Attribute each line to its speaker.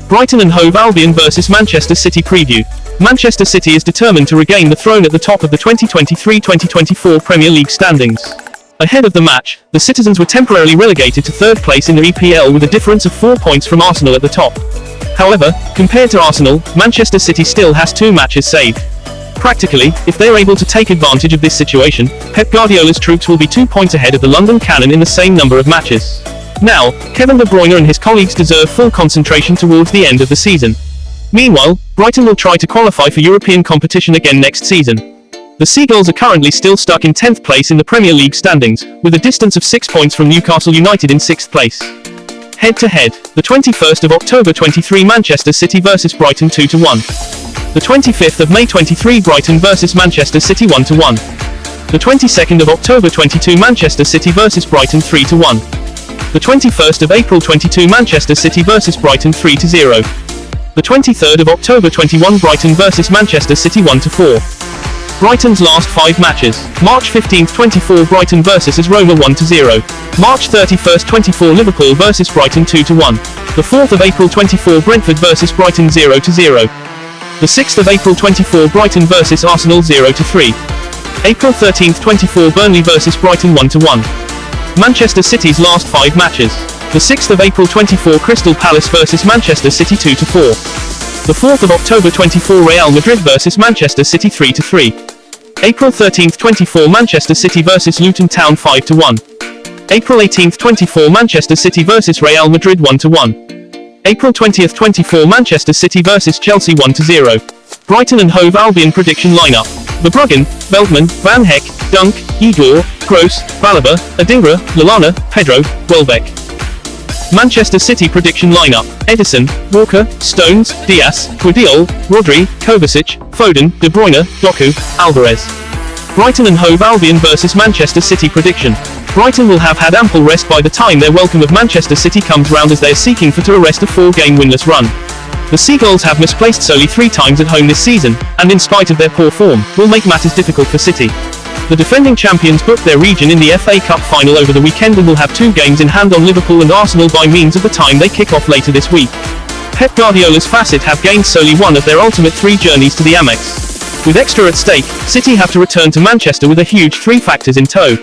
Speaker 1: Brighton and Hove Albion vs Manchester City preview. Manchester City is determined to regain the throne at the top of the 2023-2024 Premier League standings. Ahead of the match, the citizens were temporarily relegated to third place in the EPL with a difference of 4 points from Arsenal at the top. However, compared to Arsenal, Manchester City still has 2 matches saved. Practically, if they are able to take advantage of this situation, Pep Guardiola's troops will be 2 points ahead of the London Cannon in the same number of matches. Now, Kevin De Bruyne and his colleagues deserve full concentration towards the end of the season. Meanwhile, Brighton will try to qualify for European competition again next season. The Seagulls are currently still stuck in 10th place in the Premier League standings, with a distance of 6 points from Newcastle United in 6th place. Head-to-head, the 21st of October 23 Manchester City vs Brighton 2-1. The 25th of May 23 Brighton vs Manchester City 1-1. The 22nd of October 22 Manchester City vs Brighton 3-1. The 21st of April 22 Manchester City vs Brighton 3-0. The 23rd of October 21 Brighton vs Manchester City 1-4. Brighton's last 5 matches. March 15, 24 Brighton vs Roma 1-0. March 31, 24 Liverpool vs Brighton 2-1. The 4th of April 24 Brentford vs Brighton 0-0. The 6th of April 24 Brighton vs Arsenal 0-3. April 13, 24 Burnley vs Brighton 1-1. Manchester City's last 5 matches. The 6th of April 24 Crystal Palace vs Manchester City 2-4. The 4th of October 24 Real Madrid vs Manchester City 3-3. April 13, 24 Manchester City vs Luton Town 5-1. April 18, 24 Manchester City vs Real Madrid 1-1. April 20, 24 Manchester City vs Chelsea 1-0. Brighton and Hove Albion prediction lineup. Verbruggen, Veltman, Van Heck, Dunk, Igor, Gross, Balaba, Adingra, Lallana, Pedro, Welbeck. Manchester City prediction lineup. Edison, Walker, Stones, Diaz, Guardiola, Rodri, Kovacic, Foden, De Bruyne, Doku, Alvarez. Brighton and Hove Albion vs Manchester City prediction. Brighton will have had ample rest by the time their welcome of Manchester City comes round, as they are seeking to arrest a 4-game winless run. The Seagulls have misplaced solely 3 times at home this season, and in spite of their poor form, will make matters difficult for City. The defending champions booked their region in the FA Cup final over the weekend and will have 2 games in hand on Liverpool and Arsenal by means of the time they kick off later this week. Pep Guardiola's Facet have gained solely 1 of their ultimate 3 journeys to the Amex. With extra at stake, City have to return to Manchester with a huge 3 factors in tow.